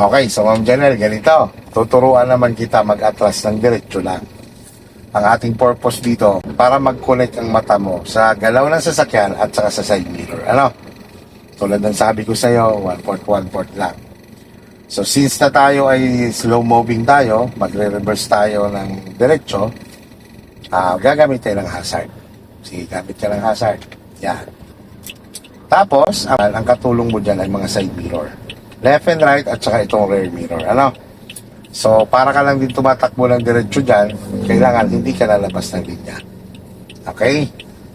Okay, so Ma'am Janelle, ganito. Tuturuan naman kita mag-atras ng diretso lang. Ang ating purpose dito, para mag-connect ang mata mo sa galaw ng sasakyan at saka sa side mirror. Ano? Tulad ng sabi ko sa'yo, 1/4 lang. So since na tayo ay slow moving tayo, magre-reverse tayo ng diretso, gagamit tayo ng hazard. Sige, gamit ka ng hazard. Yan. Tapos, ang katulong mo dyan ay mga side mirror. Left and right at saka itong rear mirror. Ano? So, para ka lang din tumatakbo ng diretso dyan, kailangan hindi ka lalabas ng linya. Okay?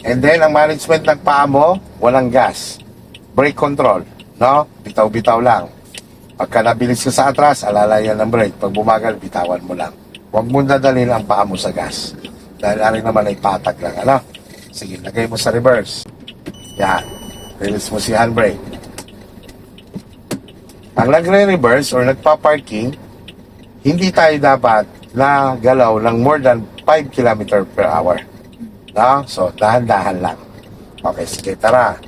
And then, ang management ng paa mo, walang gas. Brake control. No? Bitaw-bitaw lang. Pagka nabilis ka sa atras, alalayan ng brake. Pag bumagal, bitawan mo lang. Huwag mo dadalhin ang paa mo sa gas. Dahil ari naman ay patag lang. Ano? Sige, lagay mo sa reverse. Yan. Release mo si handbrake. Pag nagre-reverse or nagpa-parking, hindi tayo dapat na galaw ng more than 5 km per hour. No? So, dahan-dahan lang. Okay, sige, tara.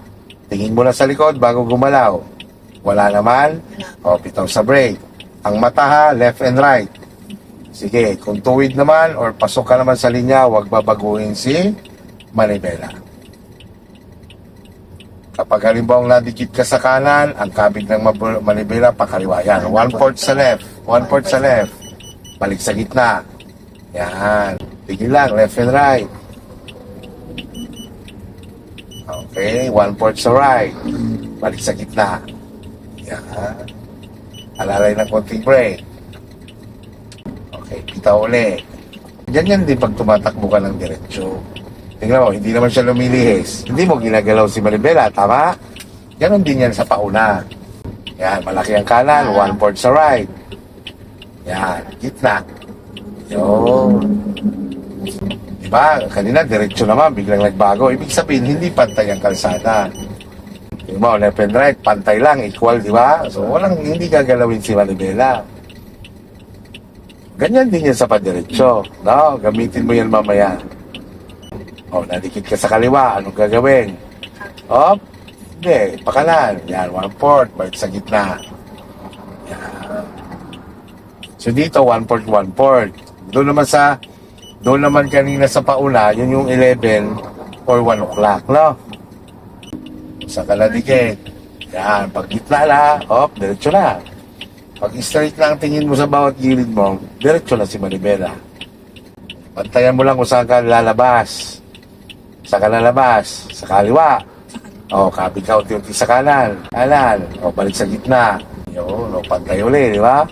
Tingin mo na sa likod bago gumalaw. Wala naman. O, bitaw sa brake. Ang mata ha, left and right. Sige, kung tuwid naman or pasok ka naman sa linya, huwag babaguhin si manibela. Kapag halimbawa nadikit ka sa kanan, ang kabig ng manibela pakaliwa. Yan, 1/4 sa left, 1/4 sa left. Balik sa gitna. Yan. Tigil lang, left and right. Okay, 1/4 sa right. Balik sa gitna. Yan. Alalay ng konting brake. Okay, pitaw ulit. Ganyan din pag tumatakbo ka ng diretsyo. Tingnan mo, hindi naman siya lumilihis. Hindi mo ginagalaw si manibela, tama? Ganon din yan sa pauna. Yan, malaki ang kanan, 1/4 sa right. Yan, gitna. Yun. Diba? Kanina, diretsyo naman, biglang nagbago. Ibig sabihin, hindi pantay ang kalsada. Tingnan mo, left and right, pantay lang, equal, diba? So, hindi gagalawin si manibela. Ganyan din yan sa padiretsyo. No? Gamitin mo yan mamaya. O, nadikit ka sa kaliwa. Anong gagawin? Op. Hindi. Pakanan. Yan. 1/4. Balik sa gitna. Yan. So, dito, 1/4, 1/4. Doon naman kanina sa pauna, yun yung 11 or 1 o'clock, no? Sa kaladikit. Yan. Pag gitna na, op, diretso na. Pag straight lang tingin mo sa bawat gilid mo, diretso na si manibela. Pantayan mo lang kung saan ka lalabas. Sa kalalabas, sa kaliwa. O, kabig ka unti-unti sa kanan. Kanan. O, balik sa gitna. Yun, o, pantay uli, di ba?